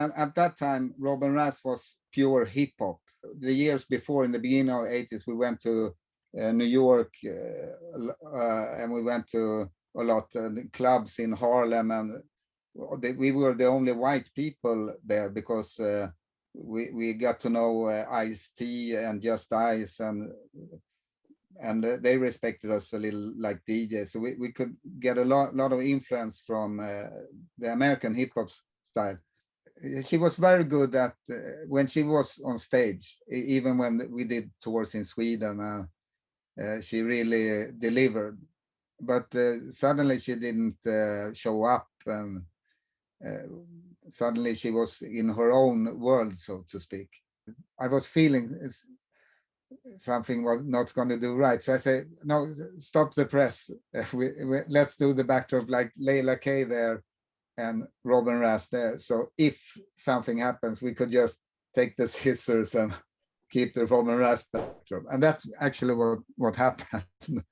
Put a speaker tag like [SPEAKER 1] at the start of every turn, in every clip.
[SPEAKER 1] And at that time, Robin Raz was pure hip hop. The years before, in the beginning of the 80s, we went to New York, and we went to a lot of clubs in Harlem, and we were the only white people there because we got to know Ice-T and Just Ice, and they respected us a little like DJs. So we could get a lot of influence from the American hip hop style. She was very good at when she was on stage, even when we did tours in Sweden, she really delivered. But suddenly she didn't show up, and suddenly she was in her own world, so to speak. I was feeling something was not going to do right. So I said, no, stop the press. Let's do the backdrop like Leila K there and Robin Raz there. So if something happens, we could just take the scissors and keep the Robin Raz backdrop. And that's actually what happened.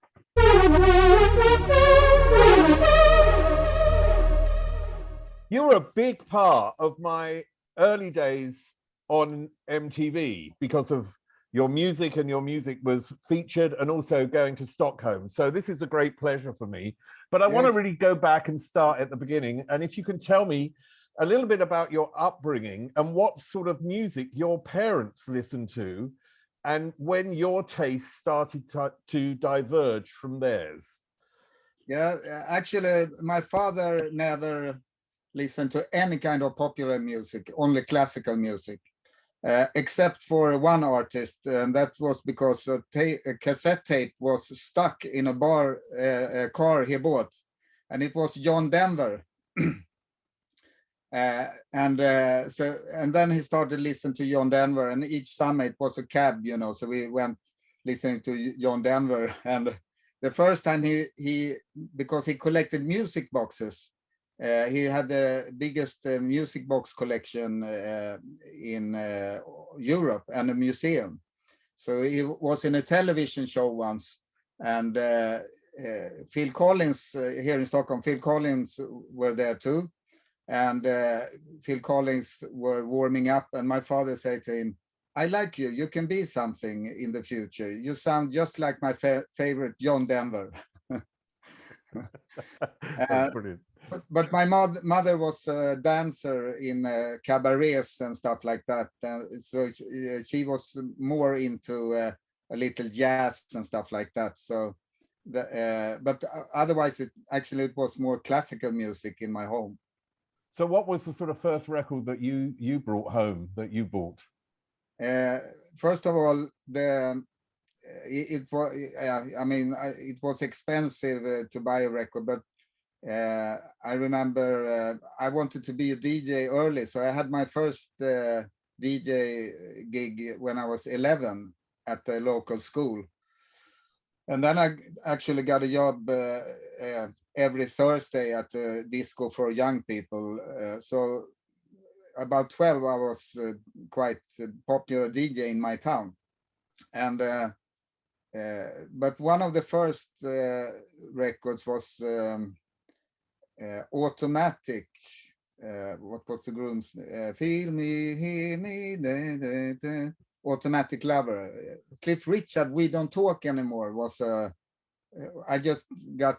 [SPEAKER 2] You were a big part of my early days on MTV because of your music, and your music was featured, and also going to Stockholm. So this is a great pleasure for me. But I want to really go back and start at the beginning. And if you can tell me a little bit about your upbringing and what sort of music your parents listened to, and when your taste started to diverge from theirs.
[SPEAKER 1] Yeah, actually, my father never listened to any kind of popular music, only classical music. Except for one artist, and that was because a cassette tape was stuck in a car he bought, and it was John Denver. And then he started listening to John Denver, and each summer it was a cab, so we went listening to John Denver. And the first time he because he collected music boxes. He had the biggest music box collection in Europe, and a museum. So he was in a television show once, and Phil Collins here in Stockholm, Phil Collins were there too. And Phil Collins were warming up, and my father said to him, I like you. You can be something in the future. You sound just like my favorite John Denver.
[SPEAKER 2] That's brilliant.
[SPEAKER 1] But my mother was a dancer in cabarets and stuff like that. So she was more into a little jazz and stuff like that. So, but otherwise, it was more classical music in my home.
[SPEAKER 2] So what was the sort of first record that you brought home, that you bought?
[SPEAKER 1] First of all, it was, it was expensive to buy a record, but I remember I wanted to be a DJ early, so I had my first DJ gig when I was 11 at the local school. And then I actually got a job every Thursday at a disco for young people. So about 12, I was quite a popular DJ in my town. And but one of the first records was Automatic. What was the grooms? Feel me, hear me, Automatic Lover. Cliff Richard, We Don't Talk Anymore was I just got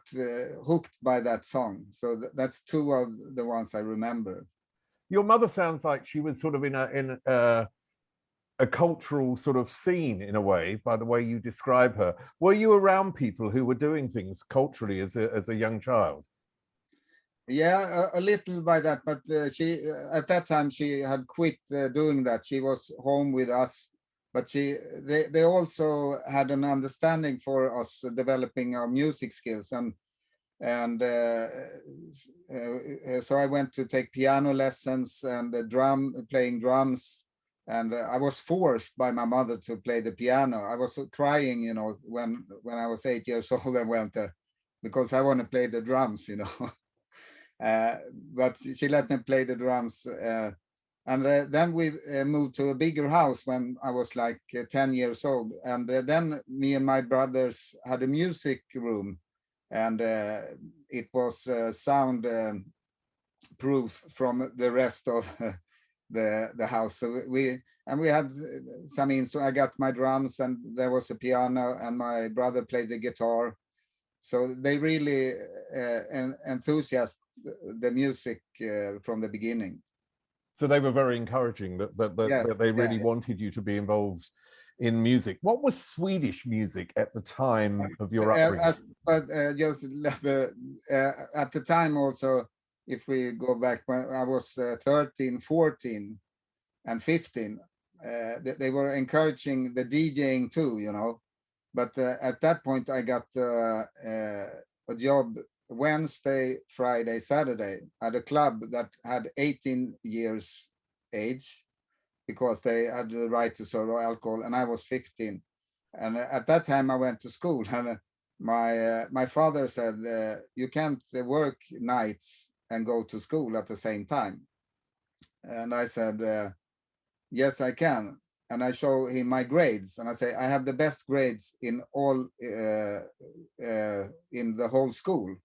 [SPEAKER 1] hooked by that song. So that's two of the ones I remember.
[SPEAKER 2] Your mother sounds like she was sort of in a cultural sort of scene in a way, by the way you describe her. Were you around people who were doing things culturally as a young child?
[SPEAKER 1] Yeah, a little by that, but she at that time she had quit doing that. She was home with us, but they also had an understanding for us developing our music skills, and so I went to take piano lessons and playing drums, and I was forced by my mother to play the piano. I was crying, when I was 8 years old and went there because I want to play the drums, but she let me play the drums. And then we moved to a bigger house when I was like 10 years old. And then me and my brothers had a music room, and it was sound proof from the rest of the house. So we had some instruments. I got my drums, and there was a piano, and my brother played the guitar. So they really enthusiastic the music from the beginning.
[SPEAKER 2] So they were very encouraging that they really wanted you to be involved in music. What was Swedish music at the time of your upbringing?
[SPEAKER 1] Just at the time also, if we go back when I was 13, 14, and 15, they were encouraging the DJing too, you know. But at that point, I got a job Wednesday, Friday, Saturday at a club that had 18 years age, because they had the right to serve alcohol, and I was 15. And at that time, I went to school, and my father said, "You can't work nights and go to school at the same time." And I said, "Yes, I can." And I show him my grades, and I say, "I have the best grades in all in the whole school.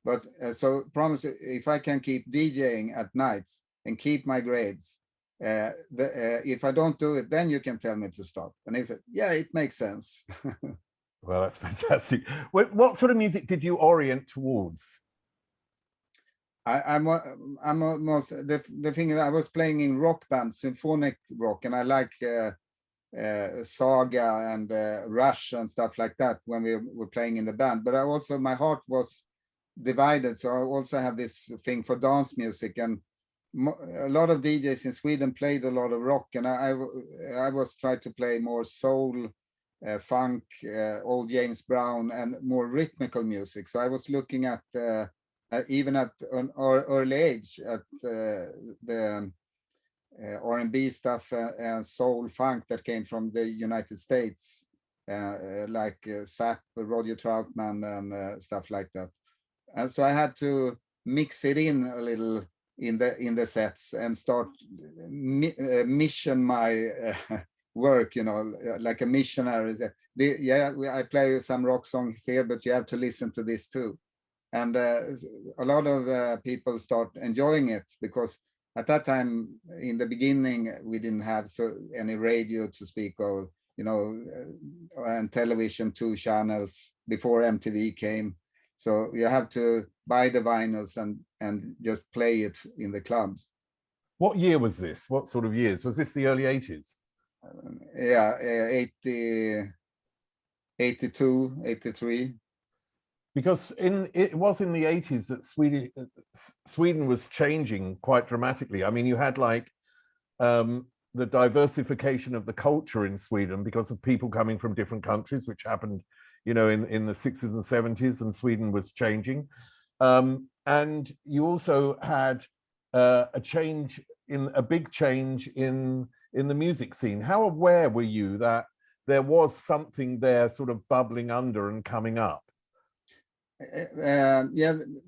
[SPEAKER 1] But so promise, if I can keep DJing at nights and keep my grades, if I don't do it, then you can tell me to stop." And he said, "Yeah, it makes sense."
[SPEAKER 2] Well, that's fantastic. What sort of music did you orient towards?
[SPEAKER 1] I'm almost the thing is, I was playing in rock bands, symphonic rock, and I like Saga and Rush and stuff like that when we were playing in the band. But I also, my heart was divided, so I also have this thing for dance music, and a lot of DJs in Sweden played a lot of rock, and I was trying to play more soul, funk, old James Brown, and more rhythmical music. So I was looking at even at an early age at the R&B stuff and soul funk that came from the United States, like Zapp, Roger Troutman, and stuff like that. And so I had to mix it in a little in the sets and start mission my work, you know, like a missionary. I play some rock songs here, but you have to listen to this too. And a lot of people start enjoying it, because at that time, in the beginning, we didn't have any radio to speak of, you know, and television, 2 channels before MTV came. So you have to buy the vinyls and just play it in the clubs.
[SPEAKER 2] What year was this? What sort of years? Was this the early 80s?
[SPEAKER 1] Yeah, 80, 82, 83.
[SPEAKER 2] Because it was in the 80s that Sweden was changing quite dramatically. I mean, you had like the diversification of the culture in Sweden because of people coming from different countries, which happened, you know, in the 60s and 70s, and Sweden was changing. And you also had a big change in the music scene. How aware were you that there was something there sort of bubbling under and coming up?
[SPEAKER 1] Yeah,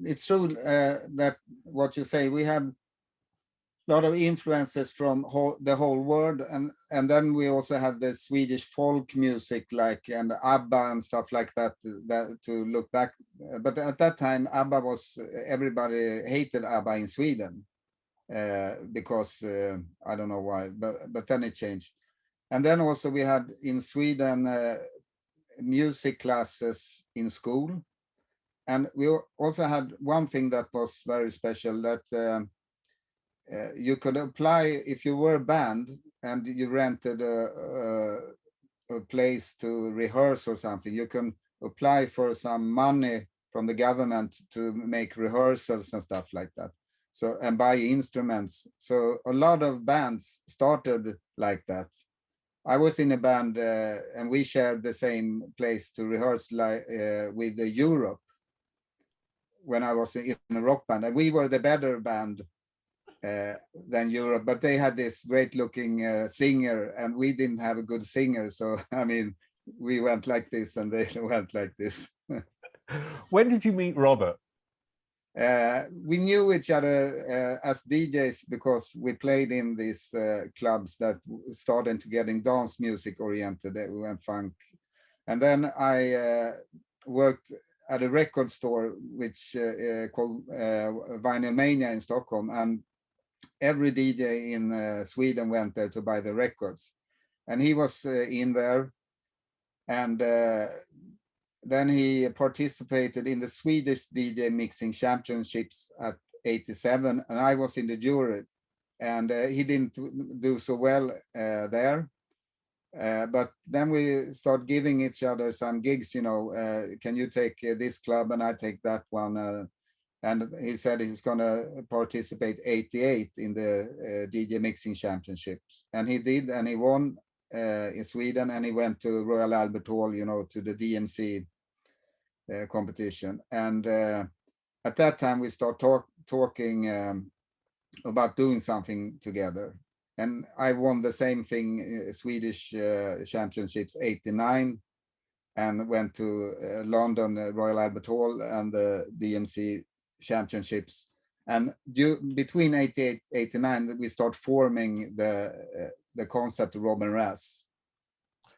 [SPEAKER 1] it's true that what you say, we had a lot of influences from the whole world, and then we also have the Swedish folk music, like, and ABBA and stuff like that to look back. But at that time, ABBA was, everybody hated ABBA in Sweden because I don't know why, but then it changed. And then also we had in Sweden music classes in school. And we also had one thing that was very special, that you could apply if you were a band and you rented a place to rehearse or something. You can apply for some money from the government to make rehearsals and stuff like that. So, and buy instruments. So a lot of bands started like that. I was in a band and we shared the same place to rehearse with Europe, when I was in a rock band, and we were the better band than Europe, but they had this great looking singer, and we didn't have a good singer. So, I mean, we went like this and they went like this.
[SPEAKER 2] When did you meet Robert?
[SPEAKER 1] We knew each other as DJs because we played in these clubs that started to getting dance music oriented and funk. And then I worked at a record store which called Vinyl Mania in Stockholm, and every DJ in Sweden went there to buy the records. And he was in there. And then he participated in the Swedish DJ Mixing Championships at 87. And I was in the jury. And he didn't do so well there. But then we start giving each other some gigs, you know, can you take this club and I take that one? And he said he's going to participate 88 in the DJ Mixing Championships. And he did, and he won in Sweden, and he went to Royal Albert Hall, you know, to the DMC competition. And at that time, we start talking about doing something together. And I won the same thing, Swedish Championships 89, and went to London, Royal Albert Hall, and the DMC Championships. And between 88 89, we start forming the concept of Robin Raz.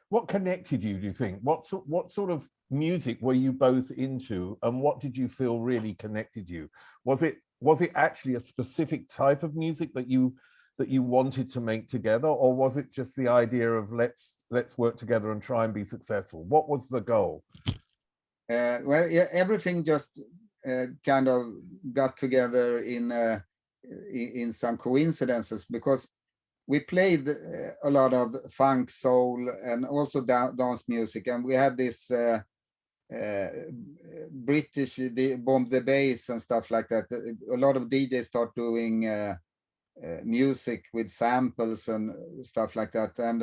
[SPEAKER 2] What connected you, do you think? What sort of music were you both into, and what did you feel really connected you? Was it actually a specific type of music that you wanted to make together, or was it just the idea of let's work together and try and be successful? What was the goal?
[SPEAKER 1] Well, yeah, everything just kind of got together in some coincidences, because we played a lot of funk, soul, and also dance music, and we had this British bomb the bass and stuff like that. A lot of DJs start doing music with samples and stuff like that. And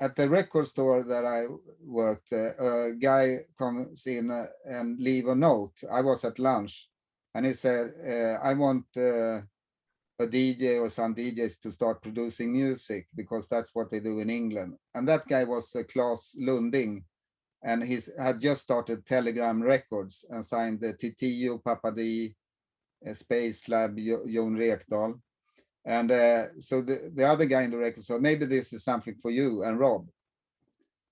[SPEAKER 1] at the record store that I worked, a guy comes in and leave a note. I was at lunch, and he said, I want a DJ or some DJs to start producing music, because that's what they do in England. And that guy was Raz Lindwall, and he had just started Telegram Records and signed the TTO, Papa Dee, Space Lab, Jon Rekdal. And so the other guy in the record said, maybe this is something for you and Rob.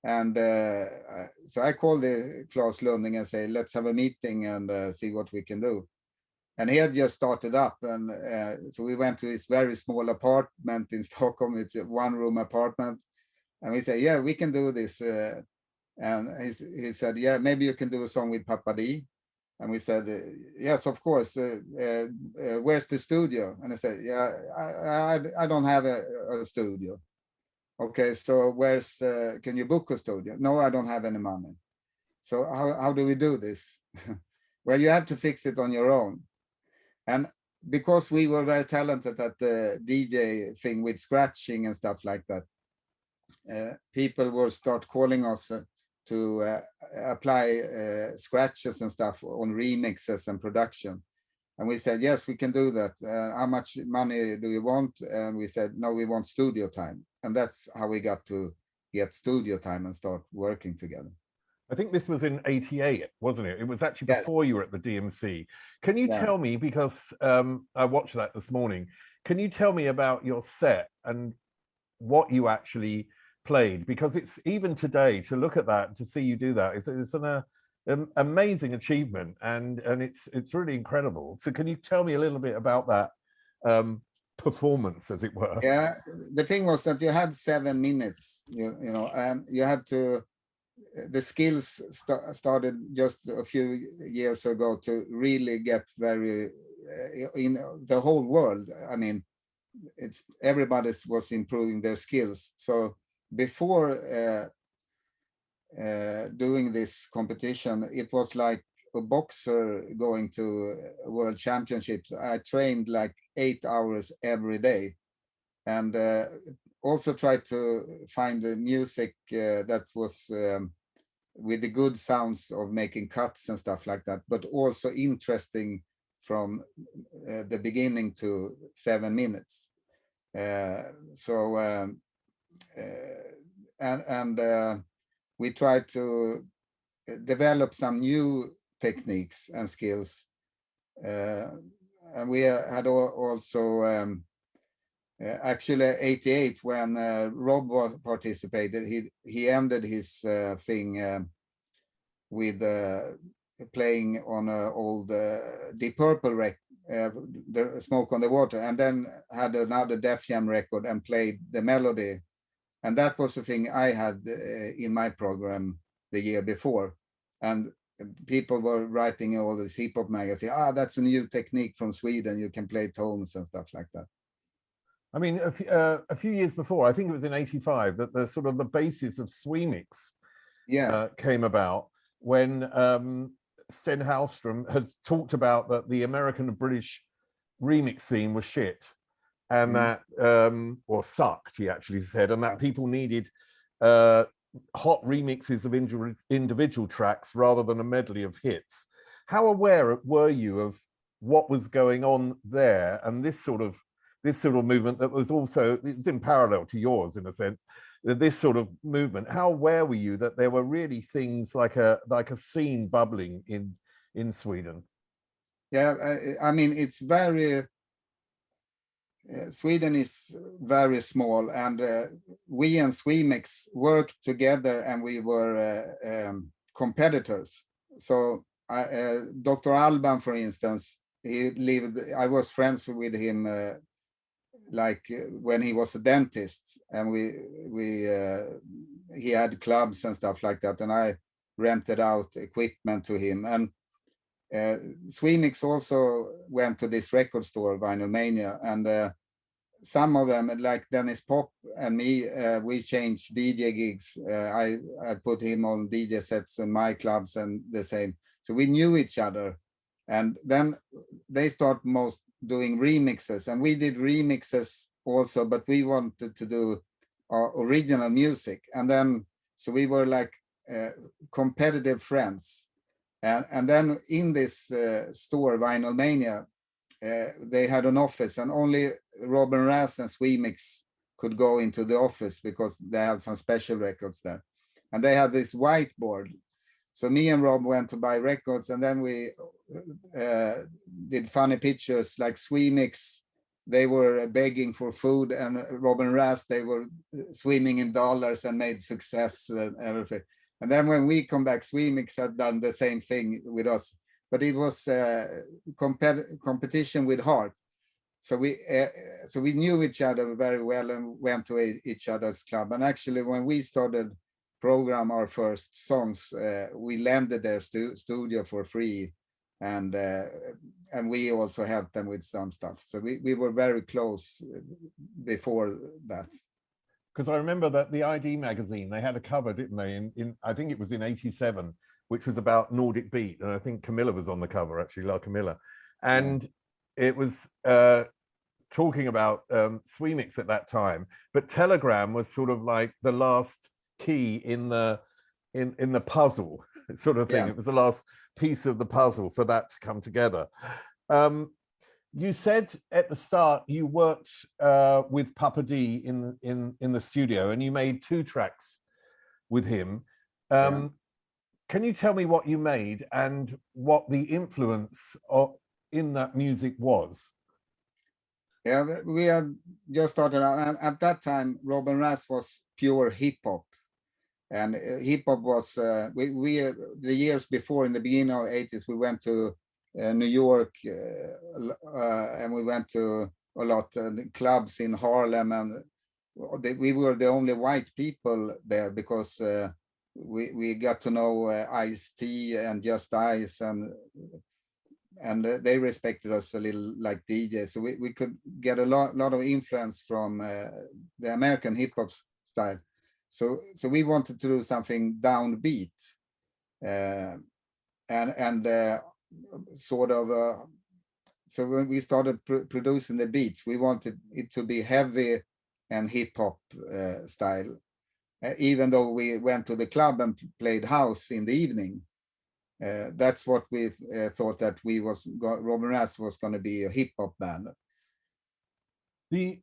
[SPEAKER 1] And so I called Raz Lindwall and say, let's have a meeting and see what we can do. And he had just started up. And so we went to his very small apartment in Stockholm. It's a one-room apartment. And we said, yeah, we can do this. And he said, yeah, maybe you can do a song with Papa Dee. And we said, yes, of course. Where's the studio? And I said, yeah, I don't have a studio. Okay, so can you book a studio? No, I don't have any money. So how do we do this? Well, you have to fix it on your own. And because we were very talented at the DJ thing with scratching and stuff like that, people will start calling us to apply scratches and stuff on remixes and production. And we said, yes, we can do that. How much money do you want? And we said, no, we want studio time. And that's how we got to get studio time and start working together.
[SPEAKER 2] I think this was in 88, wasn't it? It was actually before you were at the DMC. Can you tell me, because I watched that this morning, can you tell me about your set and what you actually played? Because it's, even today, to look at that, to see you do that, it's an amazing achievement, and it's really incredible. So can you tell me a little bit about that performance, as it were?
[SPEAKER 1] Yeah, the thing was that you had 7 minutes, you know, and you had to, the skills started just a few years ago to really get very, in the whole world. I mean, everybody was improving their skills. So before doing this competition, it was like a boxer going to world championships. I trained like 8 hours every day, and also tried to find the music that was with the good sounds of making cuts and stuff like that, but also interesting from the beginning to 7 minutes. We tried to develop some new techniques and skills. And we had also actually 88, when Rob participated, he ended his thing with playing on an old Deep Purple the Smoke on the Water, and then had another Def Jam record and played the melody. And that was the thing I had in my program the year before. And people were writing all this hip hop magazine. That's a new technique from Sweden. You can play tones and stuff like that.
[SPEAKER 2] I mean, a few years before, I think it was in '85, that the sort of the basis of Swemix came about when Sten Hallstrom had talked about that the American and British remix scene was shit, and that or sucked, he actually said, and that people needed hot remixes of individual tracks rather than a medley of hits. How aware were you of what was going on there, and this sort of movement that was also, it was in parallel to yours in a sense, this sort of movement? How aware were you that there were really things like a scene bubbling in Sweden?
[SPEAKER 1] Yeah, I mean, it's very, Sweden is very small, and we and Swemix worked together, and we were competitors. So Dr. Alban, for instance, I was friends with him when he was a dentist, and he had clubs and stuff like that, and I rented out equipment to him. And Swemix also went to this record store, Vinyl Mania, and some of them, like Dennis Pop and me, we changed DJ gigs. I put him on DJ sets in my clubs and the same. So we knew each other. And then they start most doing remixes, and we did remixes also, but we wanted to do our original music. And then, so we were like competitive friends. And then in this store, Vinyl Mania, they had an office, and only Rob and Raz and Swemix could go into the office because they have some special records there. And they had this whiteboard. So me and Rob went to buy records, and then we did funny pictures, like Swemix, they were begging for food, and Rob and Raz, they were swimming in dollars and made success and everything. And then when we come back, Swemix had done the same thing with us, but it was competition with heart. So we knew each other very well and went to each other's club. And actually, when we started program our first songs, we landed their studio for free, and we also helped them with some stuff. So we were very close before that.
[SPEAKER 2] Because I remember that the ID magazine, they had a cover, didn't they? In I think it was in '87, which was about Nordic beat, and I think Camilla was on the cover, actually, La Camilla, and it was talking about Swemix at that time. But Telegram was sort of like the last key in the puzzle sort of thing. It was the last piece of the puzzle for that to come together. You said at the start you worked with Papa Dee in the studio, and you made 2 tracks with him. Can you tell me what you made and what the influence in that music was?
[SPEAKER 1] Yeah, we had just started out, and at that time, Robin Raz was pure hip hop, and hip hop was we the years before, in the beginning of the '80s, we went to New York, and we went to a lot of clubs in Harlem, and we were the only white people there because we got to know Ice-T and Just Ice, and they respected us a little like DJs. So we could get a lot of influence from the American hip hop style. So we wanted to do something downbeat, and sort of. So when we started producing the beats, we wanted it to be heavy and hip hop style, even though we went to the club and played house in the evening. That's what we thought, that Robin Raz was going to be a hip hop band.
[SPEAKER 2] The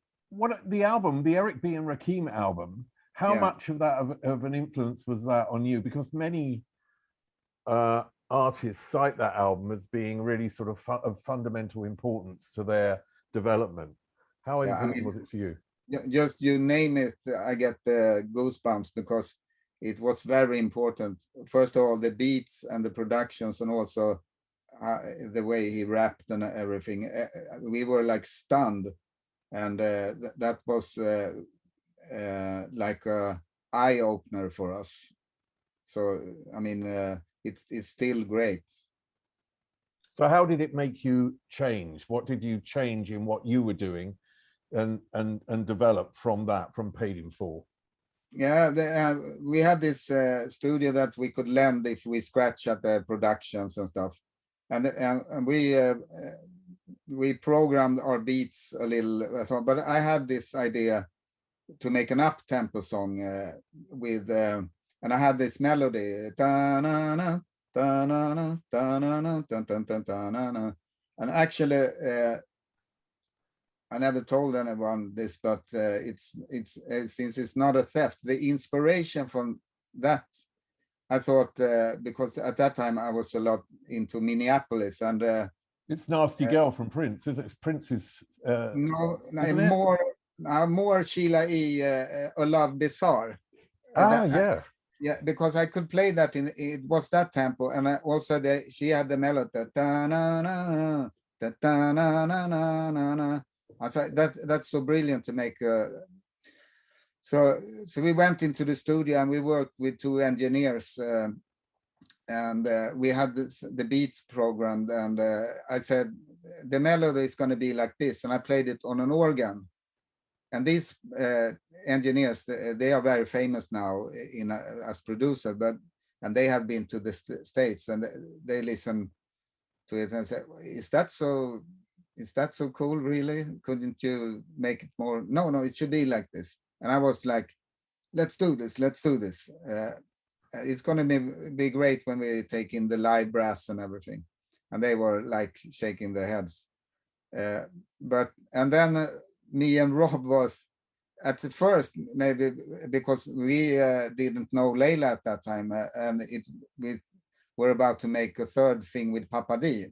[SPEAKER 2] album, the Eric B and Rakim album, how much of that of an influence was that on you? Because many artists cite that album as being really sort of fundamental importance to their development. How important was it to you?
[SPEAKER 1] Just you name it, I get the goosebumps, because it was very important. First of all, the beats and the productions, and also the way he rapped and everything. We were like stunned, and that was like a eye opener for us. So I mean, it's still great.
[SPEAKER 2] So how did it make you change? What did you change in what you were doing and develop from that, from Paid in Full?
[SPEAKER 1] Yeah, we had this studio that we could lend if we scratch at the productions and stuff, and we programmed our beats a little. But I had this idea to make an up-tempo song with, and I had this melody, ta-na-na, ta-na-na, ta-na-na, ta-ta-ta, ta-na-na. And actually, I never told anyone this, but it's since it's not a theft, the inspiration from that, I thought, because at that time I was a lot into Minneapolis, and
[SPEAKER 2] it's Nasty Girl from Prince, isn't it? Prince's
[SPEAKER 1] no,
[SPEAKER 2] isn't it?
[SPEAKER 1] more Sheila E. A Love Bizarre.
[SPEAKER 2] Yeah.
[SPEAKER 1] Yeah, because I could play that it was that tempo, and also she had the melody, ta-na-na, ta-na-na-na-na-na. I thought that's so brilliant to make. So we went into the studio and we worked with 2 engineers, and we had the beats programmed, and I said the melody is going to be like this, and I played it on an organ. And these engineers, they are very famous now as producer, and they have been to the States, and they listen to it and say, is that so cool, really? Couldn't you make it more? No, it should be like this. And I was like, let's do this. It's going to be great when we take in the live brass and everything. And they were like shaking their heads. And then me and Rob was at the first, maybe because we didn't know Leila at that time, and we were about to make a third thing with Papa Dee.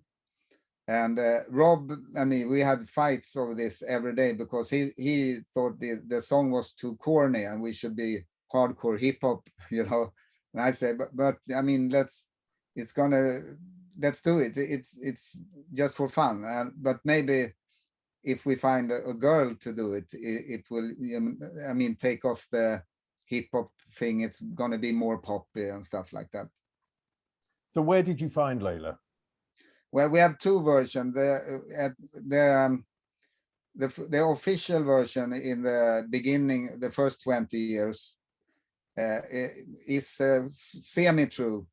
[SPEAKER 1] And Rob and me, we had fights over this every day because he thought the song was too corny and we should be hardcore hip hop, you know. And I said, but I mean, let's do it. It's just for fun. But maybe if we find a girl to do it, it will, I mean, take off the hip hop thing. It's going to be more poppy and stuff like that.
[SPEAKER 2] So where did you find Leila?
[SPEAKER 1] Well, we have 2 versions. The official version in the beginning, the first 20 years, is semi-true,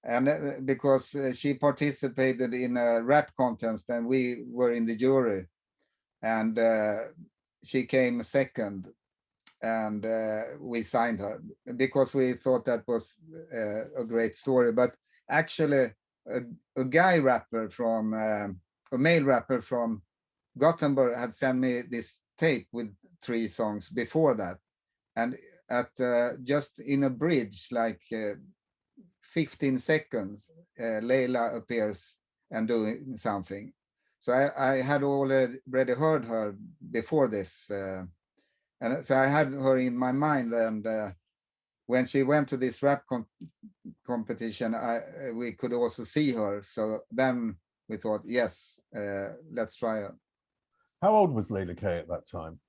[SPEAKER 1] and because she participated in a rap contest and we were in the jury, and she came second, and we signed her because we thought that was a great story. But actually, a guy rapper from a male rapper from Gothenburg had sent me this tape with 3 songs before that, and at just in a bridge, like 15 seconds, Leila appears and doing something. So I had already heard her before this, and so I had her in my mind. And when she went to this rap competition, we could also see her. So then we thought, yes, let's try her.
[SPEAKER 2] How old was Leila K at that time?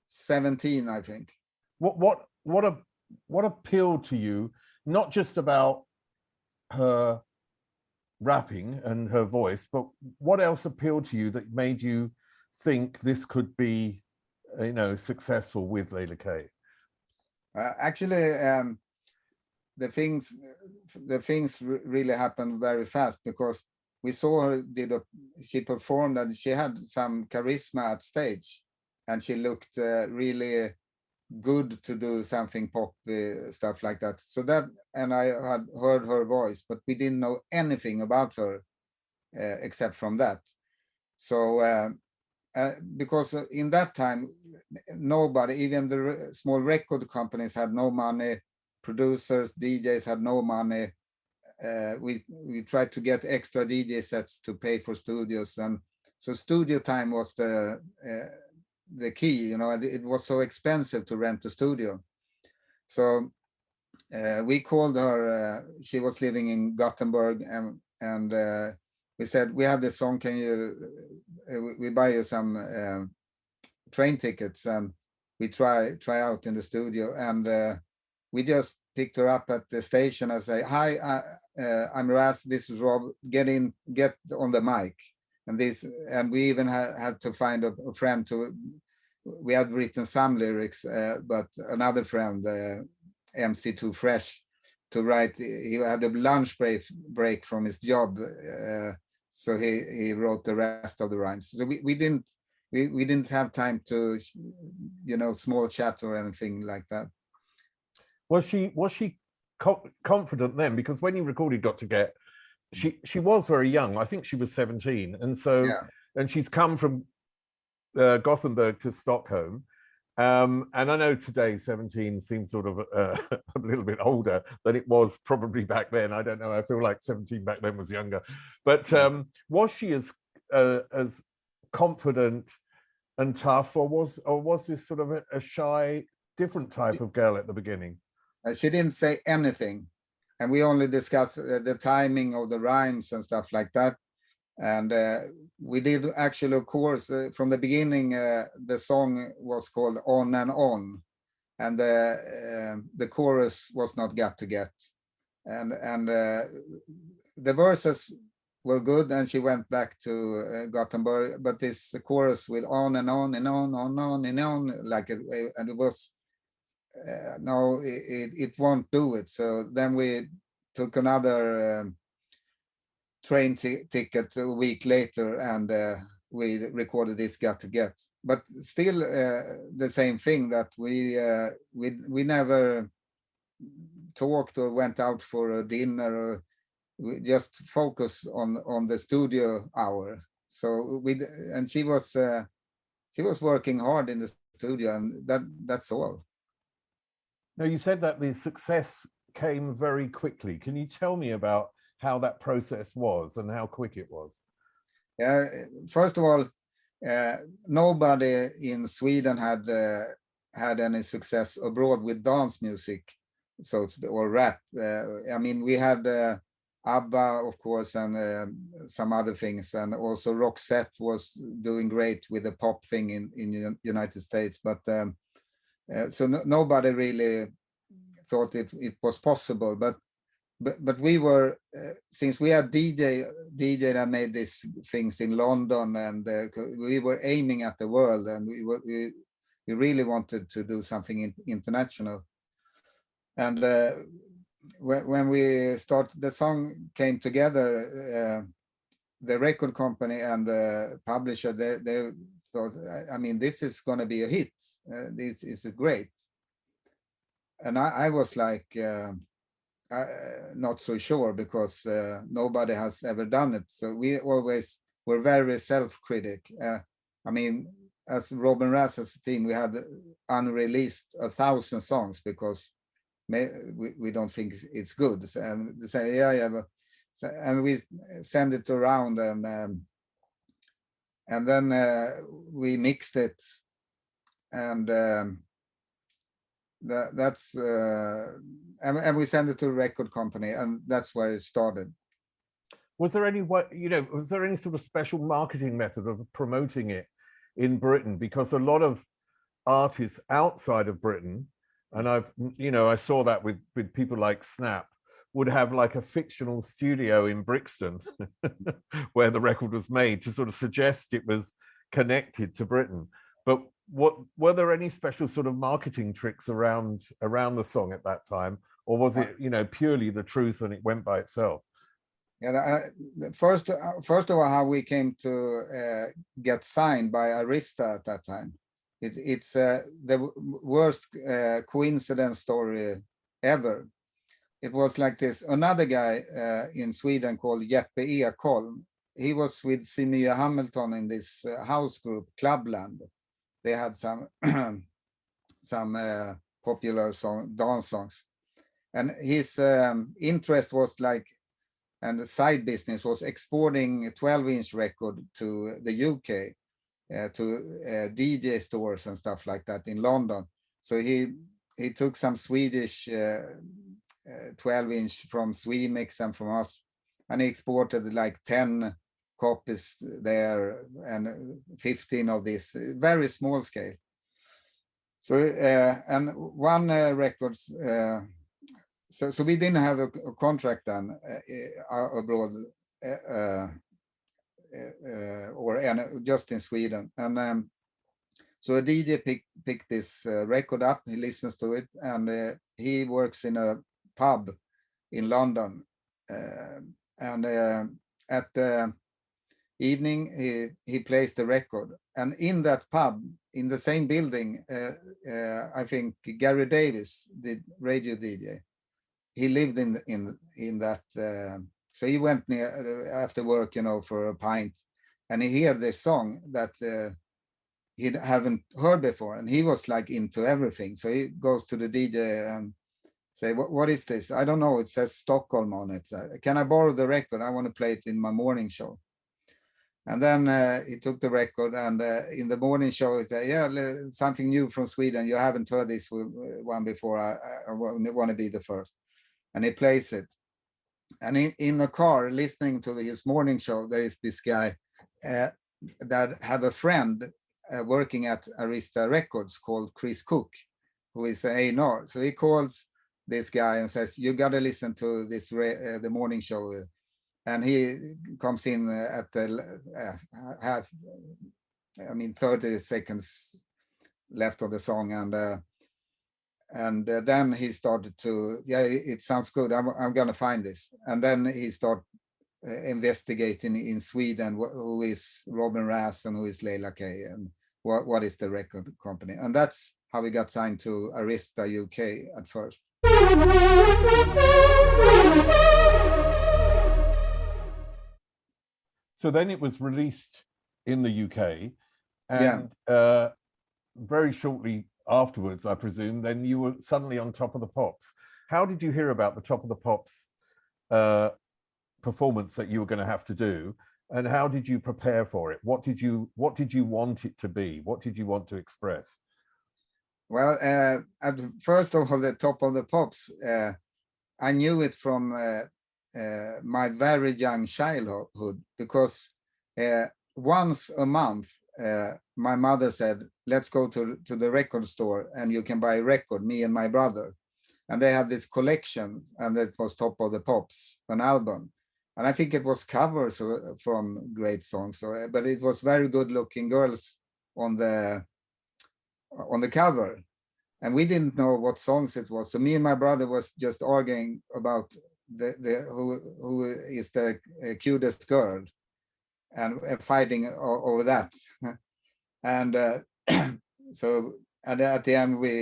[SPEAKER 1] 17, I think.
[SPEAKER 2] What appealed to you, not just about her rapping and her voice, but what else appealed to you that made you think this could be, successful with Leila K?
[SPEAKER 1] Actually, the things really happened very fast because we saw her she performed and she had some charisma at stage, and she looked really good to do something pop stuff like that. So that, and I had heard her voice, but we didn't know anything about her except from that. So because in that time, nobody, even the small record companies, had no money. Producers, DJs had no money. We tried to get extra DJ sets to pay for studios, and so studio time was the key. It was so expensive to rent a studio. So we called her. She was living in Gothenburg, and we said, we have this song, can you, we buy you some train tickets, and we try out in the studio, and we just picked her up at the station and say, hi, I'm Raz, this is Rob, get on the mic. And we even had to find a friend we had written some lyrics, but another friend, MC2 Fresh, to write. He had a lunch break from his job, so he wrote the rest of the rhymes. So we didn't have time to, small chat or anything like that.
[SPEAKER 2] Was she confident then? Because when you recorded Got to Get, she was very young. I think she was 17, and so and she's come from Gothenburg to Stockholm. And I know today 17 seems sort of a little bit older than it was probably back then. I don't know. I feel like 17 back then was younger. But was she as confident and tough, or was this sort of a shy, different type of girl at the beginning?
[SPEAKER 1] She didn't say anything, and we only discussed the timing of the rhymes and stuff like that. And we did actually, of course, from the beginning, the song was called On and On, and the chorus was not Got to Get, and the verses were good, and she went back to Gothenburg, but this chorus with on and on and on and on, like it, and it was no, it won't do it. So then we took another train ticket a week later, and we recorded this Got to Get. But still the same thing, that we never talked or went out for a dinner, or we just focused on the studio hour. So she was working hard in the studio, and that's all.
[SPEAKER 2] Now, you said that the success came very quickly. Can you tell me about how that process was and how quick it was?
[SPEAKER 1] Yeah, first of all, nobody in Sweden had any success abroad with dance music, or rap. I mean, we had ABBA, of course, and some other things, and also Roxette was doing great with the pop thing in the United States, but so nobody really thought it was possible. But we were, since we had DJ that made these things in London, and we were aiming at the world, and we really wanted to do something international. And when we started, the song came together, the record company and the publisher, they thought, I mean, this is going to be a hit. This is great. And I was like, not so sure, because nobody has ever done it. So we always were very self-critic. I mean, as Rob and Raz as a team, we had unreleased 1,000 songs because we don't think it's good. And they say, and we send it around, and then we mixed it, and that's and we sent it to a record company, and that's where it started.
[SPEAKER 2] Was there any was there any sort of special marketing method of promoting it in Britain? Because a lot of artists outside of Britain, and I saw that with people like Snap, would have like a fictional studio in Brixton where the record was made, to sort of suggest it was connected to Britain. But were there any special sort of marketing tricks around the song at that time, or was it purely the truth and it went by itself?
[SPEAKER 1] Yeah, first of all, how we came to get signed by Arista at that time. It's the worst coincidence story ever. It was like this. Another guy in Sweden called Jeppe Ekholm, he was with Simia Hamilton in this house group Clubland. They had some popular dance songs, and his interest was like, and the side business was exporting a 12-inch record to the UK, to DJ stores and stuff like that in London. So he took some Swedish 12-inch from Swemix and from us, and he exported like 10 copies there, and 15 of this, very small scale. So and one record, so we didn't have a contract then abroad, or just in Sweden. And so a DJ picked this record up. He listens to it, and he works in a pub in London. And at the evening, he plays the record. And in that pub, in the same building, I think Gary Davis did radio DJ. He lived in that. So he went near after work, for a pint, and he heard this song that he haven't heard before, and he was like into everything. So he goes to the DJ and say, "What is this? I don't know. It says Stockholm on it. Can I borrow the record? I want to play it in my morning show." And then he took the record, and in the morning show, he said, "Yeah, something new from Sweden. You haven't heard this one before. I want to be the first." And he plays it. And in the car, listening to his morning show, there is this guy that have a friend working at Arista Records called Chris Cook, who is an A&R. So he calls this guy and says, "You got to listen to this the morning show." And he comes in at the 30 seconds left of the song, and then he started to, it sounds good. I'm gonna find this. And then he started investigating in Sweden who is Robin Raz and who is Leila K and what is the record company. And that's how we got signed to Arista UK at first.
[SPEAKER 2] So then it was released in the UK, and very shortly afterwards, I presume, then you were suddenly on Top of the Pops. How did you hear about the Top of the Pops performance that you were going to have to do, and how did you prepare for it? What did you want it to be? What did you want to express?
[SPEAKER 1] Well, at first of all, the Top of the Pops, I knew it from my very young childhood, because once a month, my mother said, "Let's go to the record store and you can buy a record," me and my brother. And they have this collection, and it was Top of the Pops, an album. And I think it was covers from great songs, but it was very good looking girls on the cover. And we didn't know what songs it was. So me and my brother was just arguing about who is the cutest girl, and fighting over that. And so at the end we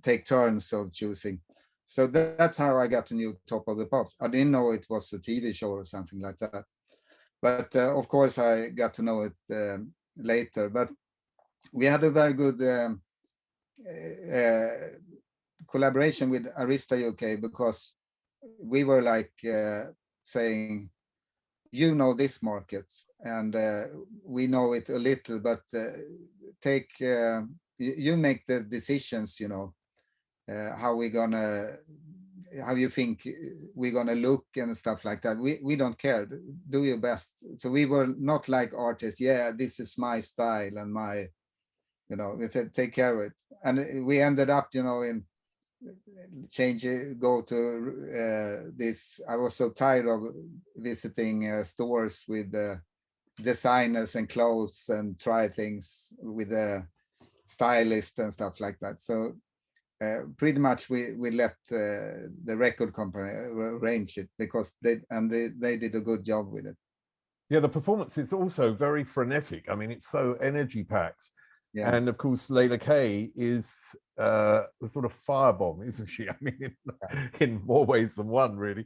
[SPEAKER 1] take turns of choosing. So that's how I got to know Top of the Pops. I didn't know it was a TV show or something like that. But of course I got to know it later. But we had a very good collaboration with Arista UK, because we were like saying, "You know this market, and we know it a little, but you make the decisions, how you think we're gonna look and stuff like that. We don't care. Do your best." So we were not like artists. "Yeah, this is my style and my," we said, "Take care of it." And we ended up, in go to this. I was so tired of visiting stores with designers and clothes and try things with the stylist and stuff like that. So pretty much we let the record company arrange it, because they did a good job with it.
[SPEAKER 2] Yeah, the performance is also very frenetic. I mean, it's so energy packed. Yeah. And of course, Leila K is a sort of firebomb, isn't she? I mean, in more ways than one, really.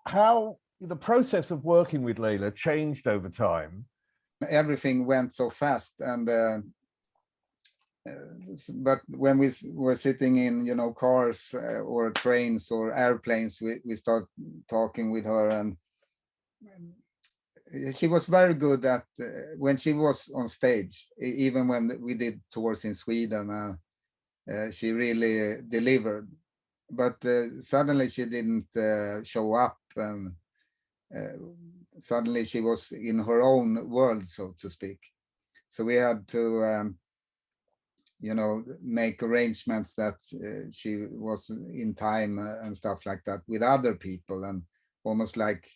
[SPEAKER 2] How the process of working with Leila changed over time?
[SPEAKER 1] Everything went so fast, and but when we were sitting in cars or trains or airplanes, we start talking with her, and she was very good at when she was on stage. Even when we did tours in Sweden, she really delivered. But suddenly she didn't show up, and suddenly she was in her own world, so to speak. So we had to, make arrangements that she was in time and stuff like that with other people, and almost like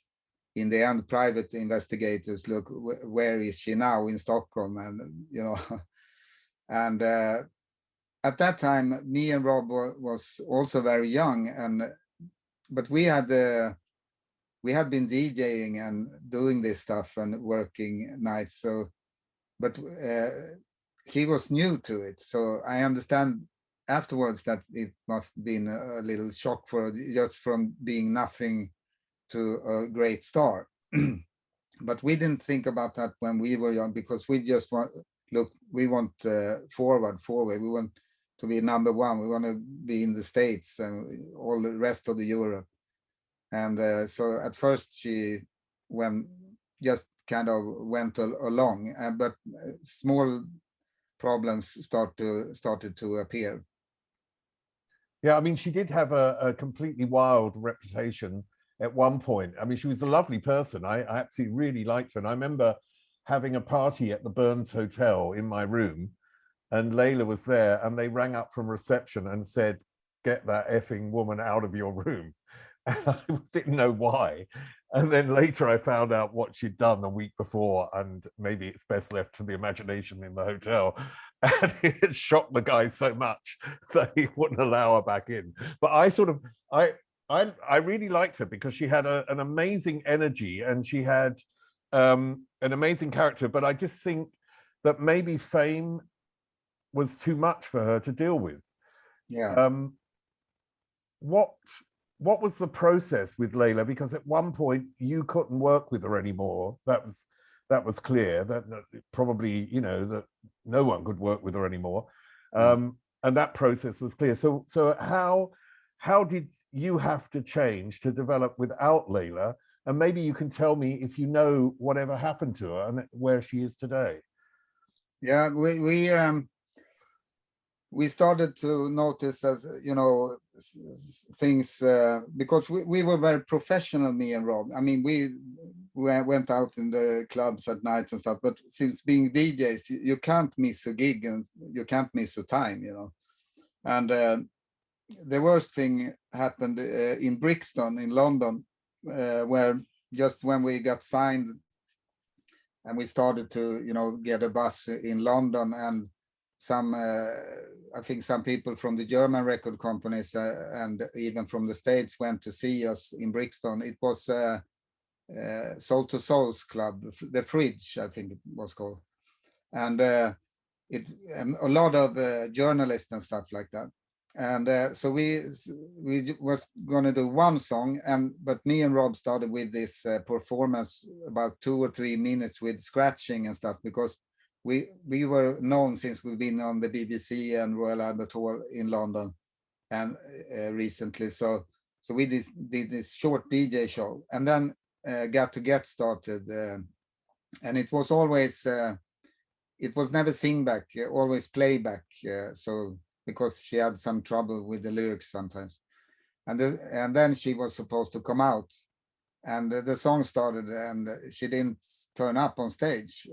[SPEAKER 1] in the end, private investigators look, where is she now in Stockholm? And, and at that time, me and Rob was also very young, but we had been DJing and doing this stuff and working nights. So, but he was new to it. So I understand afterwards that it must have been a little shock for just from being nothing to a great star. But we didn't think about that when we were young, because we just want forward. We want to be number one. We want to be in the States and all the rest of the Europe. And so at first she just kind of went along, but small problems started to appear.
[SPEAKER 2] Yeah, I mean, she did have a completely wild reputation at one point. I mean, she was a lovely person. I actually really liked her. And I remember having a party at the Burns Hotel in my room, and Leila was there, and they rang up from reception and said, "Get that effing woman out of your room." And I didn't know why. And then later I found out what she'd done the week before, and maybe it's best left to the imagination in the hotel. And it shocked the guy so much that he wouldn't allow her back in. But I really liked her because she had an amazing energy, and she had an amazing character. But I just think that maybe fame was too much for her to deal with.
[SPEAKER 1] Yeah.
[SPEAKER 2] What was the process with Leila? Because at one point you couldn't work with her anymore. That was clear. That probably, that no one could work with her anymore. And that process was clear. So how did you have to change to develop without Leila? And maybe you can tell me if you know whatever happened to her and where she is today.
[SPEAKER 1] Yeah, we started to notice, as things, because we were very professional, me and Rob. I mean, we went out in the clubs at night and stuff, but since being DJs, you can't miss a gig and you can't miss a time, And the worst thing happened in Brixton in London, where just when we got signed and we started to, get a bus in London, and I think some people from the German record companies and even from the States went to see us in Brixton. It was Soul to Souls Club, the Fridge, I think it was called. And a lot of journalists and stuff like that. And so we was going to do one song, but me and Rob started with this performance about 2 or 3 minutes with scratching and stuff, because we were known since we've been on the BBC and Royal Albert Hall in London and recently. So we did this short DJ show, and then Got to Get started, and it was always it was never sing back, always playback. So because she had some trouble with the lyrics sometimes, and then she was supposed to come out. And the song started, and she didn't turn up on stage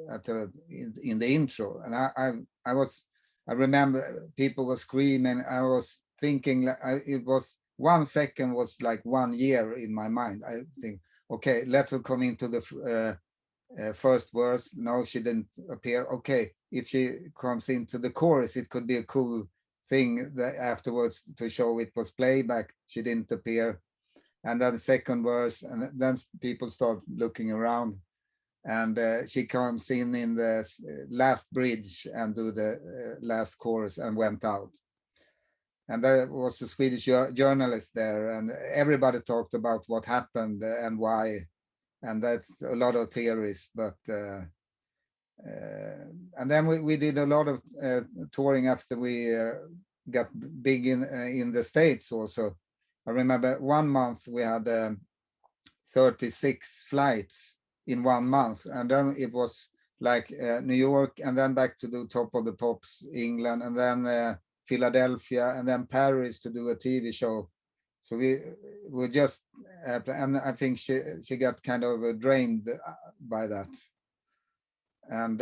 [SPEAKER 1] in the intro. And I remember people were screaming. I was thinking it was 1 second was like 1 year in my mind. I think, okay, let her come into the first verse. No, she didn't appear. Okay, if she comes into the chorus, it could be a cool thing that afterwards to show it was playback. She didn't appear. And then the second verse, and then people start looking around, and she comes in the last bridge and do the last chorus and went out. And there was a Swedish journalist there, and everybody talked about what happened and why. And that's a lot of theories, but and then we did a lot of touring after we got big in the States also. I remember 1 month we had 36 flights in 1 month, and then it was like New York, and then back to do Top of the Pops, England, and then Philadelphia, and then Paris to do a TV show. So we just, and I think she got kind of drained by that. And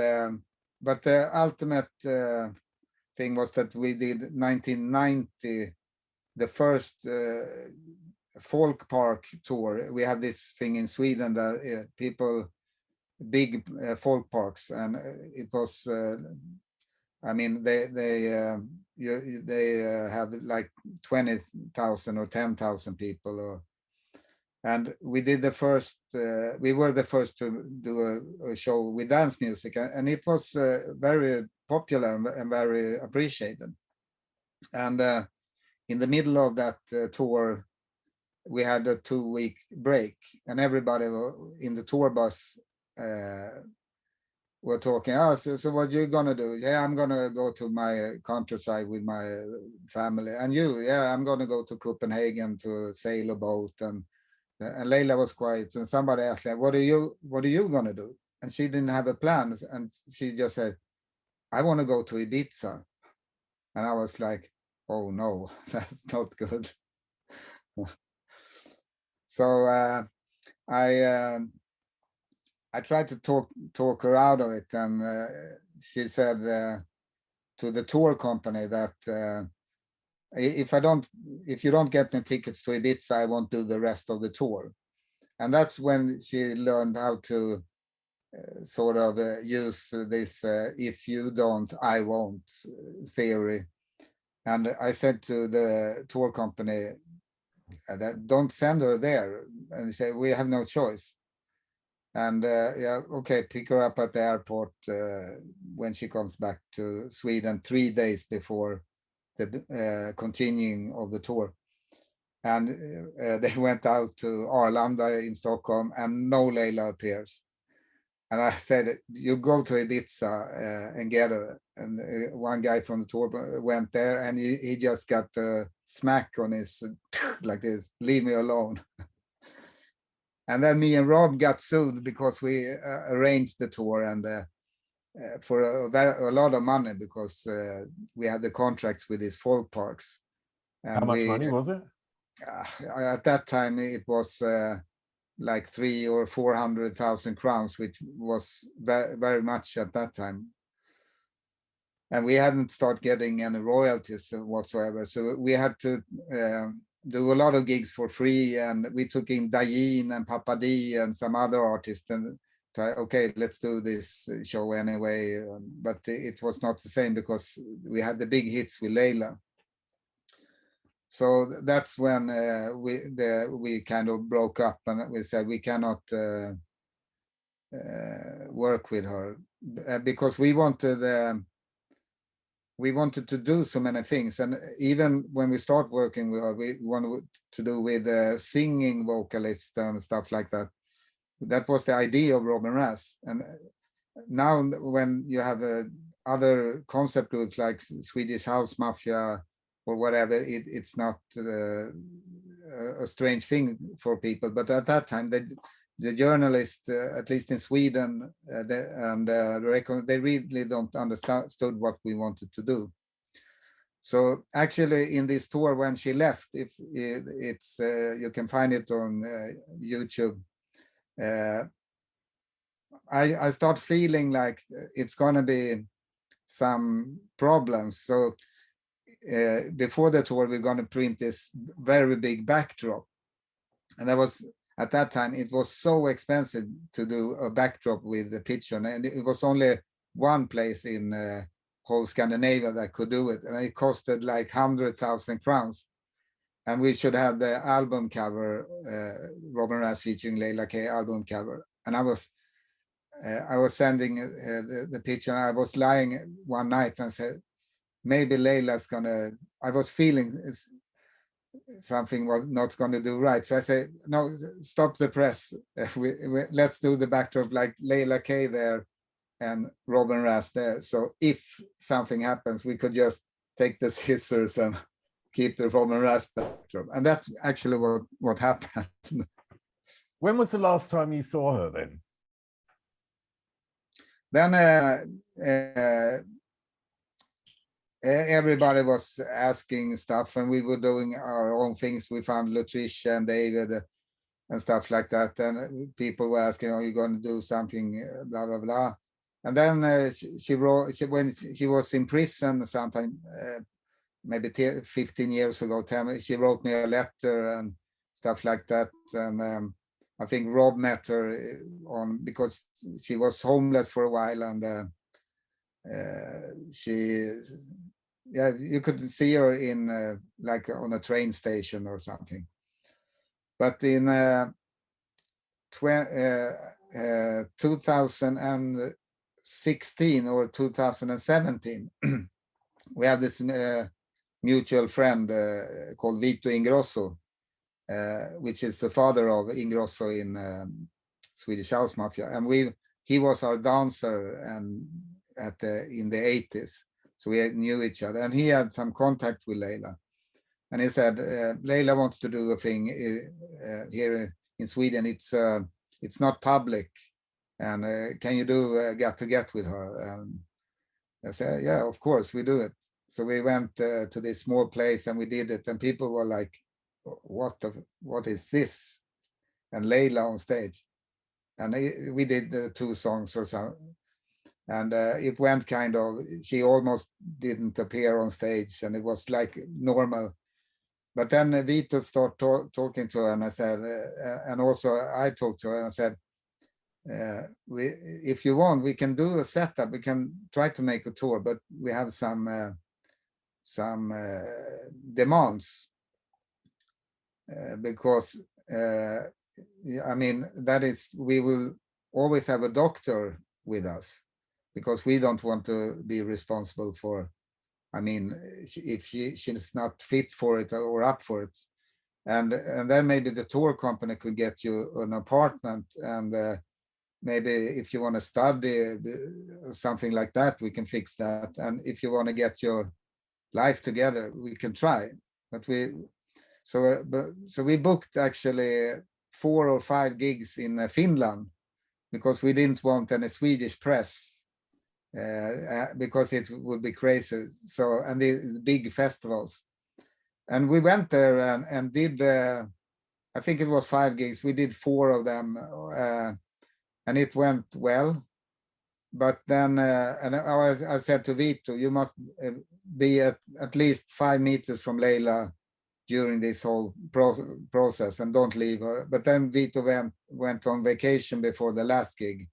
[SPEAKER 1] but the ultimate thing was that we did 1990, the first folk park tour. We have this thing in Sweden that people, big folk parks, and it was. I mean, they have like 20,000 or 10,000 people, and we did the first. We were the first to do a show with dance music, and it was very popular and very appreciated. And in the middle of that tour, we had a 2-week break, and everybody in the tour bus were talking. Oh, so what are you gonna do? Yeah, I'm gonna go to my countryside with my family. And you? Yeah, I'm gonna go to Copenhagen to sail a boat. And Leila was quiet, and somebody asked her, what are you gonna do? And she didn't have a plan, and she just said, I want to go to Ibiza. And I was like, oh no, that's not good. So I tried to talk her out of it, and she said to the tour company that if you don't get me tickets to Ibiza, I won't do the rest of the tour. And that's when she learned how to sort of use this if you don't, I won't theory. And I said to the tour company that don't send her there, and they say we have no choice. And yeah, okay, pick her up at the airport when she comes back to Sweden 3 days before the continuing of the tour. And they went out to Arlanda in Stockholm, and no Leila appears. And I said, you go to Ibiza and get her. And one guy from the tour went there, and he just got a smack on his, like this, leave me alone. And then me and Rob got sued because we arranged the tour, and for a lot of money, because we had the contracts with these folk parks. And
[SPEAKER 2] how much money was it?
[SPEAKER 1] At that time, it was like 300,000 or 400,000 crowns, which was very much at that time. And we hadn't started getting any royalties whatsoever. So we had to do a lot of gigs for free, and we took in Diane and Papa Dee and some other artists, and okay, let's do this show anyway. But it was not the same because we had the big hits with Leila. So that's when we kind of broke up, and we said we cannot work with her because we wanted to do so many things. And even when we start working with her, we wanted to do with singing vocalists and stuff like that. That was the idea of Robin Raz. And now when you have other concept groups like Swedish House Mafia or whatever, it's not a strange thing for people. But at that time, the journalists, at least in Sweden, they really don't understood what we wanted to do. So actually, in this tour, when she left, if it's you can find it on YouTube. I start feeling like it's going to be some problems. So before the tour, we're going to print this very big backdrop, and that was. At that time, it was so expensive to do a backdrop with the picture, and it was only one place in whole Scandinavia that could do it, and it costed like 100,000 crowns. And we should have the album cover, Robin Raz featuring Leila K album cover. And I was sending the picture, and I was lying one night and said, maybe Leila's gonna. I was feeling something was not going to do right. So I say, no, stop the press. Let's do the backdrop like Leila K there and Robin Raz there. So if something happens, we could just take the scissors and keep the Robin Raz backdrop. And that's actually what happened.
[SPEAKER 2] When was the last time you saw her then?
[SPEAKER 1] Then everybody was asking stuff, and we were doing our own things. We found Lutricia and David and stuff like that, and people were asking, "Are you going to do something?" Blah blah blah. And then she wrote. When she was in prison, sometime maybe 15 years ago, she wrote me a letter and stuff like that. And I think Rob met her because she was homeless for a while, and you could see her in like on a train station or something. But in 2016 or 2017, we have this mutual friend called Vito Ingrosso, which is the father of Ingrosso in Swedish House Mafia, and he was our dancer and in the 80s, so we knew each other, and he had some contact with Leila, and he said, Leila wants to do a thing here in Sweden. It's not public, and can you do get with her? And I said, yeah, of course, we do it. So we went to this small place and we did it, and people were like, what is this? And Leila on stage, and we did 2 songs or so, and it went kind of, she almost didn't appear on stage, and it was like normal. But then Vito started talking to her, and I said, and also I talked to her, and I said, if you want, we can do a setup. We can try to make a tour, but we have some demands, because I mean, that is, we will always have a doctor with us, because we don't want to be responsible for, I mean, if she's not fit for it or up for it. And then maybe the tour company could get you an apartment, and maybe if you want to study something like that, we can fix that. And if you want to get your life together, we can try. But we booked actually 4 or 5 gigs in Finland, because we didn't want any Swedish press, because it would be crazy. So, and the big festivals, and we went there and did I think it was 5 gigs. We did 4 of them, and it went well. But then and I said to Vito, you must be at least 5 meters from Leila during this whole process, and don't leave her. But then Vito went on vacation before the last gig,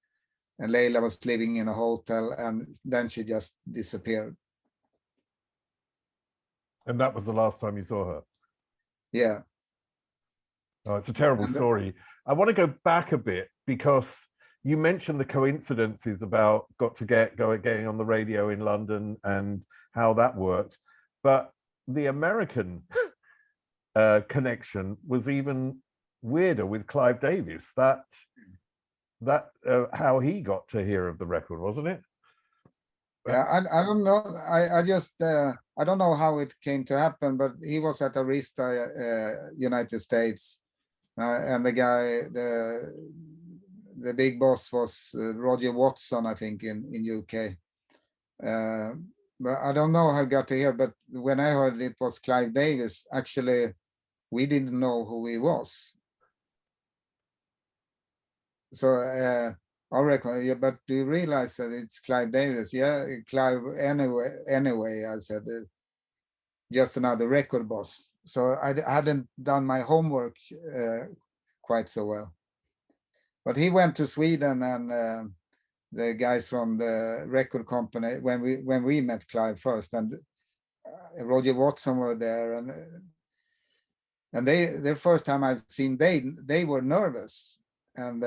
[SPEAKER 1] and Leila was living in a hotel, and then she just disappeared.
[SPEAKER 2] And that was the last time you saw her?
[SPEAKER 1] Yeah.
[SPEAKER 2] Oh, it's a terrible story. I want to go back a bit, because you mentioned the coincidences about Got to Get getting on the radio in London and how that worked. But the American connection was even weirder with Clive Davis. That how he got to hear of the record, wasn't it?
[SPEAKER 1] Yeah, I don't know. I just I don't know how it came to happen, but he was at Arista, United States, and the guy, the big boss was Roger Watson, I think, in UK. But I don't know how I got to hear. But when I heard it was Clive Davis, actually, we didn't know who he was. So I reckon, yeah, but do you realize that it's Clive Davis? Yeah, Clive. Anyway, I said, just another record boss. So I hadn't done my homework quite so well. But he went to Sweden, and the guys from the record company, when we met Clive first, and Roger Watson were there, and they, the first time I've seen, they were nervous, and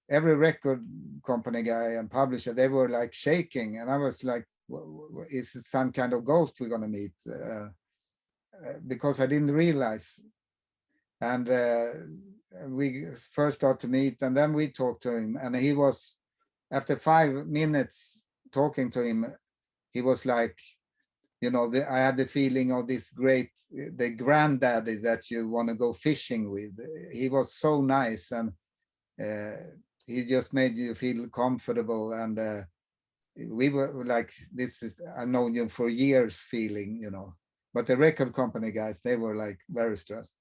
[SPEAKER 1] every record company guy and publisher, they were like shaking, and I was like, is it some kind of ghost we're going to meet? Because I didn't realize. And we first started to meet, and then we talked to him, and he was, after 5 minutes talking to him, he was like, you know, I had the feeling of this the granddaddy that you want to go fishing with. He was so nice, and he just made you feel comfortable, and we were like, this is, I've known you for years feeling, you know. But the record company guys, they were like very stressed.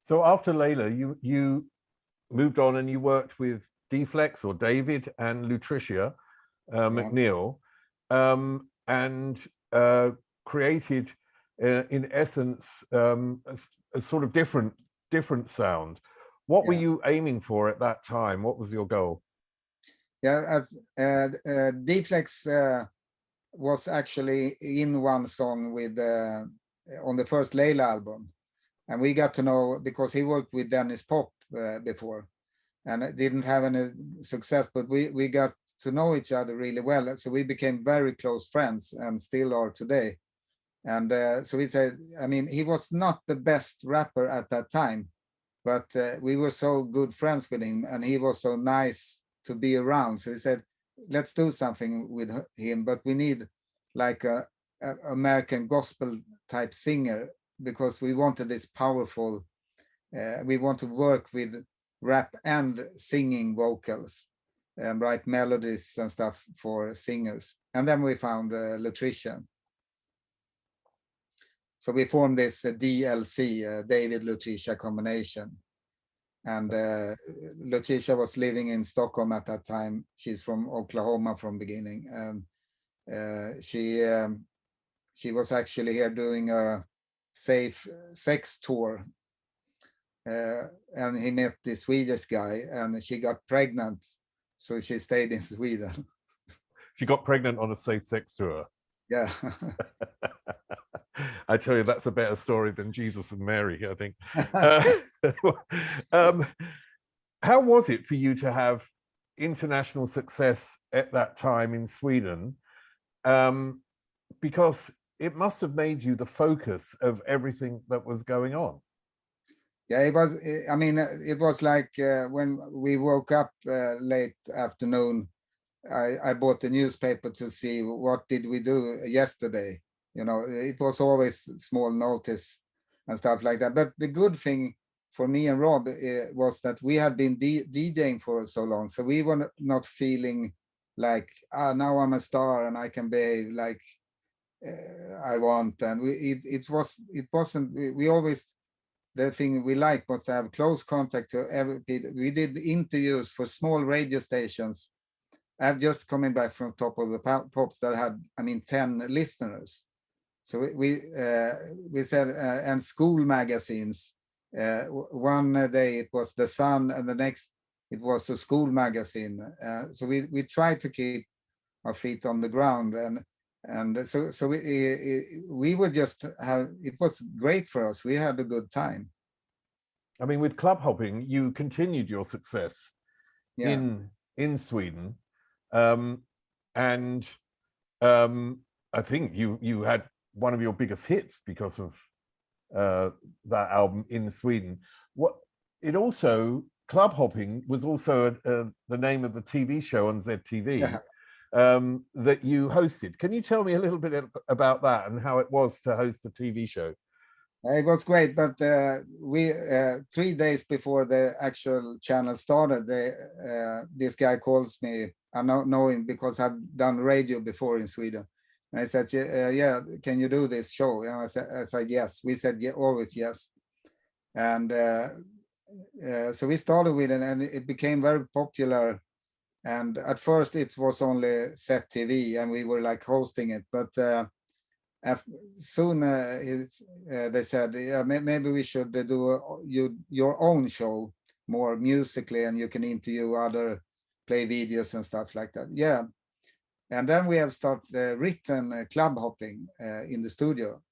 [SPEAKER 2] So after Leila, you moved on and you worked with D-Flex or David and Lutricia McNeal, and created, in essence, a sort of different sound. What were you aiming for at that time? What was your goal?
[SPEAKER 1] Yeah, as D-Flex was actually in one song with on the first Leila album, and we got to know because he worked with Dennis Pop before, and it didn't have any success, but we got to know each other really well, so we became very close friends and still are today. And so we said, I mean, he was not the best rapper at that time, but we were so good friends with him, and he was so nice to be around. So we said, let's do something with him, but we need like a American gospel type singer, because we wanted this powerful, we want to work with rap and singing vocals and write melodies and stuff for singers. And then we found Lutricia. So we formed this DLC, David Lutricia combination. And Lutricia was living in Stockholm at that time. She's from Oklahoma from beginning. And she was actually here doing a safe sex tour. And he met the Swedish guy and she got pregnant. So she stayed in Sweden.
[SPEAKER 2] She got pregnant on a safe sex tour.
[SPEAKER 1] Yeah.
[SPEAKER 2] I tell you, that's a better story than Jesus and Mary, I think. How was it for you to have international success at that time in Sweden? Because it must have made you the focus of everything that was going on.
[SPEAKER 1] Yeah, it was, I mean, it was like when we woke up late afternoon, I bought the newspaper to see what did we do yesterday. You know, it was always small notice and stuff like that. But the good thing for me and Rob was that we had been DJing for so long. So we were not feeling like, now I'm a star and I can behave like I want. And it wasn't, we always, the thing we liked was to have close contact to every. We did interviews for small radio stations. I'm just coming back from Top of the Pops that had, I mean, 10 listeners. So we said, and school magazines. One day it was The Sun, and the next it was a school magazine. So we tried to keep our feet on the ground, and so we would just have. It was great for us. We had a good time.
[SPEAKER 2] I mean, with Clubhopping, you continued your success in Sweden, and I think you had one of your biggest hits because of that album in Sweden. Clubhopping was also the name of the TV show on ZTV that you hosted. Can you tell me a little bit about that and how it was to host a TV show?
[SPEAKER 1] It was great, but we 3 days before the actual channel started, this guy calls me. I know him because I've done radio before in Sweden. And I said, yeah, can you do this show? And I said yes. We said always yes. And so we started with it, and it became very popular. And at first it was only Set TV, and we were like hosting it. But soon they said, yeah, maybe we should do your own show, more musically, and you can interview other, play videos and stuff like that. Yeah. And then we have started written Clubhopping in the studio.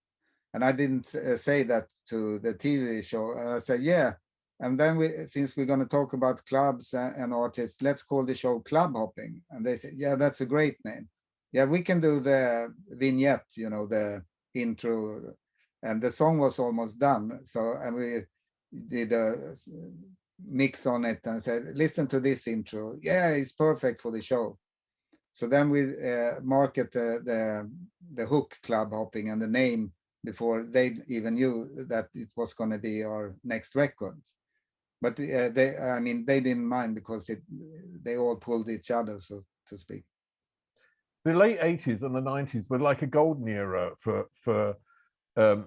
[SPEAKER 1] And I didn't say that to the TV show. And I said, yeah. And then since we're going to talk about clubs and artists, let's call the show Clubhopping. And they said, yeah, that's a great name. Yeah, we can do the vignette, you know, the intro. And the song was almost done. So, and we did a mix on it and said, listen to this intro. Yeah, it's perfect for the show. So then we market the hook Clubhopping and the name before they even knew that it was going to be our next record. But they didn't mind because they all pulled each other, so to speak.
[SPEAKER 2] the late 80s and the 90s were like a golden era for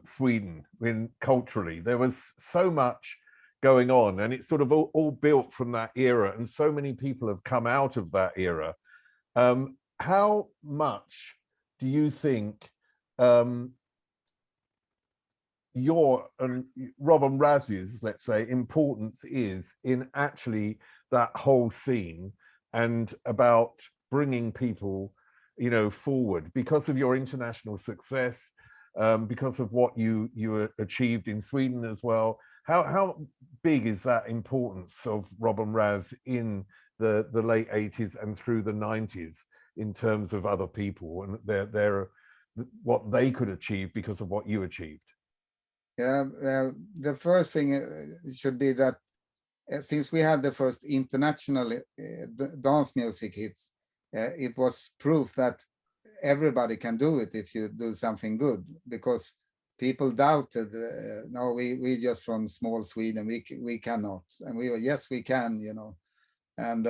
[SPEAKER 2] Sweden culturally. There was so much going on, and it's sort of all built from that era, and so many people have come out of that era. How much do you think your and Rob and Raz's, let's say, importance is in actually that whole scene and about bringing people, you know, forward because of your international success, because of what you achieved in Sweden as well? How big is that importance of Rob and Raz in the late 80s and through the 90s in terms of other people and their what they could achieve because of what you achieved?
[SPEAKER 1] Yeah, the first thing should be that since we had the first international dance music hits, it was proof that everybody can do it if you do something good, because people doubted, no, we just from small Sweden, we cannot. And we were, yes, we can, you know. And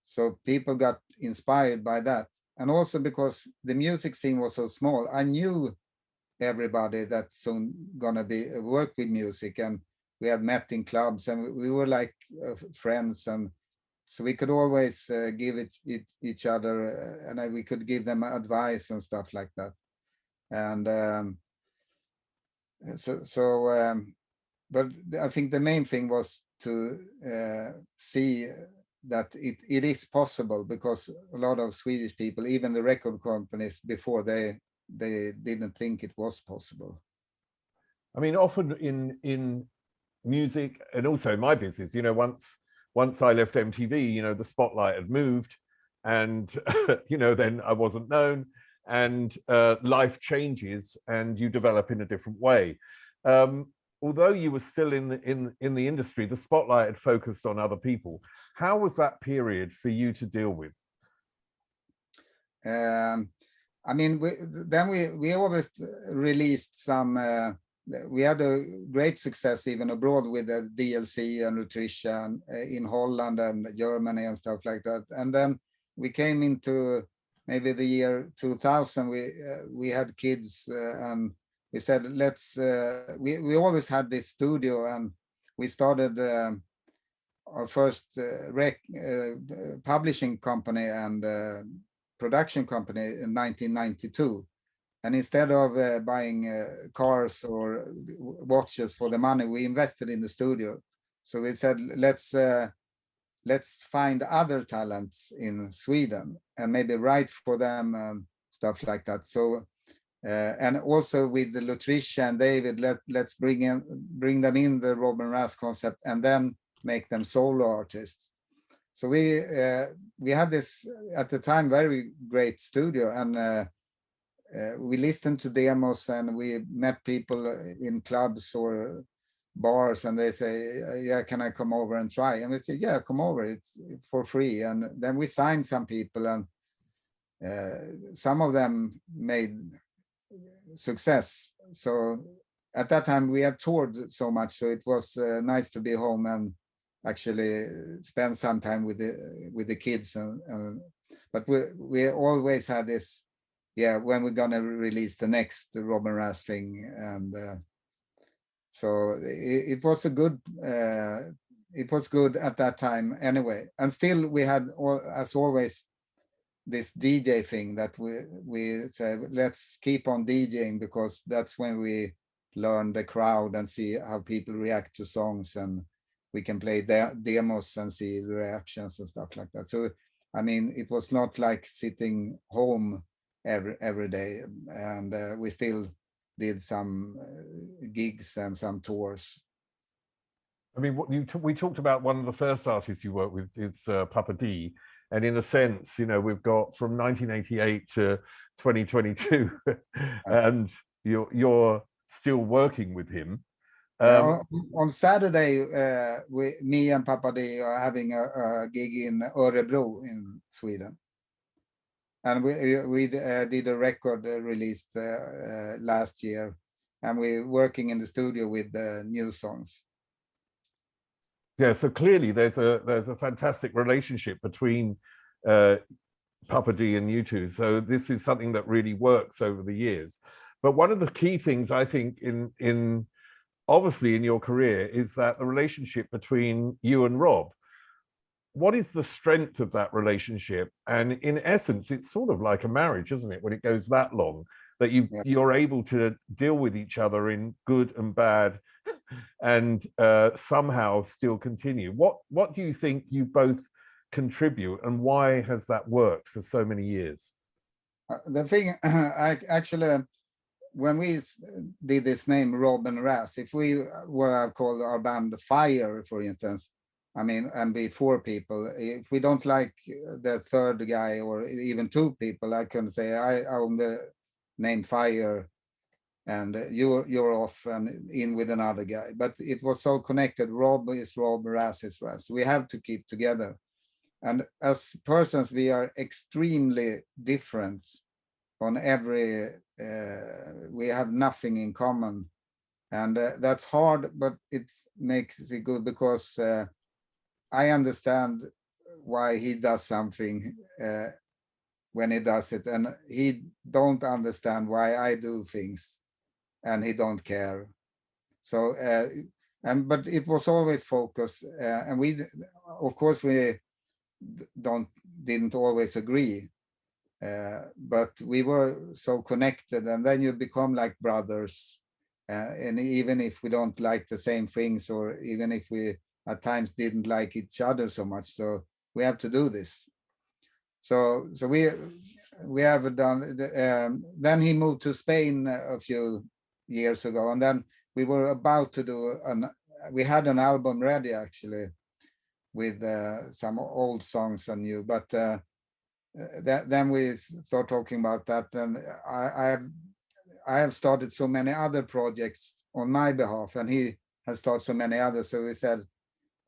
[SPEAKER 1] so people got inspired by that. And also because the music scene was so small, I knew everybody that's soon gonna be work with music, and we have met in clubs, and we were like friends, and so we could always give each other, and we could give them advice and stuff like that. And but I think the main thing was to see that it is possible, because a lot of Swedish people, even the record companies before, they didn't think it was possible.
[SPEAKER 2] I mean, often in music and also my business, you know, once I left MTV, you know, the spotlight had moved, and you know, then I wasn't known, and life changes and you develop in a different way. Although you were still in the industry, the spotlight had focused on other people. How was that period for you to deal with?
[SPEAKER 1] I mean, we always released some. We had a great success even abroad with the DLC and Lutricia in Holland and Germany and stuff like that. And then we came into maybe the year 2000. We had kids, and we said, let's. We always had this studio, and we started our first publishing company and production company in 1992. And instead of buying cars or watches for the money, we invested in the studio. So we said, let's find other talents in Sweden and maybe write for them, stuff like that. So and also with the Lutricia and David, let's bring them in the Robert Raz concept and then make them solo artists. So we had this at the time very great studio, and we listened to demos, and we met people in clubs or bars, and they say, yeah, can I come over and try? And we say, yeah, come over, it's for free. And then we signed some people, and some of them made success. So at that time we had toured so much, so it was nice to be home and actually spend some time with the kids. But we always had this, yeah, when we're gonna release the next Robert Raz thing, and so it was a good. It was good at that time anyway, and still we had, as always, this DJ thing that we said, let's keep on DJing, because that's when we learn the crowd and see how people react to songs, and we can play demos and see the reactions and stuff like that. So I mean, it was not like sitting home every day, and we still did some gigs and some tours.
[SPEAKER 2] I mean, we talked about one of the first artists you worked with is Papa Dee, and in a sense, you know, we've got from 1988 to 2022, and you're still working with him.
[SPEAKER 1] On Saturday, me and Papa Dee are having a gig in Örebro in Sweden. And we did a record released last year, and we're working in the studio with new songs.
[SPEAKER 2] Yeah, so clearly there's a fantastic relationship between Papa Dee and you two. So this is something that really works over the years. But one of the key things I think in obviously in your career is that the relationship between you and Rob. What is the strength of that relationship? And in essence, it's sort of like a marriage, isn't it? When it goes that long, that you're able to deal with each other in good and bad, and somehow still continue. What do you think you both contribute, and why has that worked for so many years?
[SPEAKER 1] The thing, I actually, when we did this name Rob and Raz, if we what I call our band Fire, for instance, I mean, and be 4 people, if we don't like the third guy or even 2 people, I can say I own the name Fire, and you're off and in with another guy. But it was so connected. Rob is Rob, Raz is Raz. We have to keep together. And as persons, we are extremely different on every, we have nothing in common. And that's hard, but it makes it good because I understand why he does something when he does it, and he don't understand why I do things, and he don't care. So, but it was always focus, and we, of course, we didn't always agree, but we were so connected, and then you become like brothers, and even if we don't like the same things, or even if we at times didn't like each other so much, so we have to do this. So we have done. Then he moved to Spain a few years ago, and then we were about to do we had an album ready actually, with some old songs and new, but then we start talking about that, and I have started so many other projects on my behalf, and he has started so many others. So we said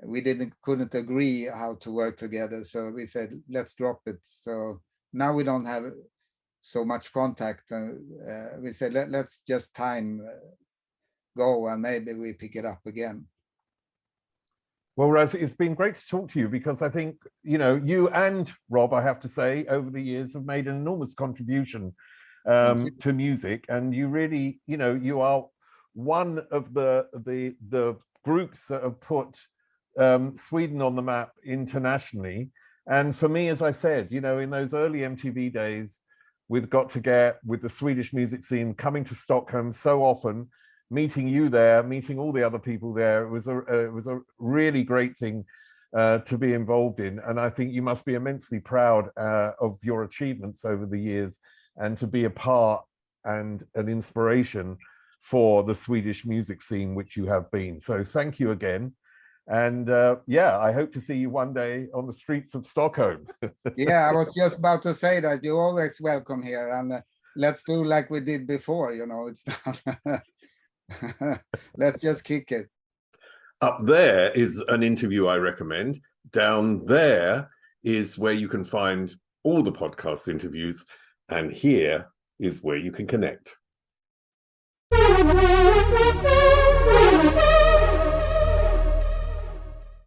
[SPEAKER 1] we couldn't agree how to work together. So we said, let's drop it. So now we don't have so much contact. We said, let's just time go, and maybe we pick it up again.
[SPEAKER 2] Well, Raz, it's been great to talk to you, because I think, you and Rob, I have to say, over the years have made an enormous contribution to music. And you really, you are one of the groups that have put Sweden on the map internationally. And for me, as I said, in those early MTV days, with Got to Get, with the Swedish music scene, coming to Stockholm so often, meeting you there, meeting all the other people there, it was a really great thing to be involved in. And I think you must be immensely proud of your achievements over the years, and to be a part and an inspiration for the Swedish music scene, which you have been. So thank you again. And I hope to see you one day on the streets of Stockholm.
[SPEAKER 1] Yeah, I was just about to say that you're always welcome here, and let's do like we did before. It's not. Let's just kick it.
[SPEAKER 3] Up there is an interview I recommend. Down there is where you can find all the podcast interviews, and here is where you can connect.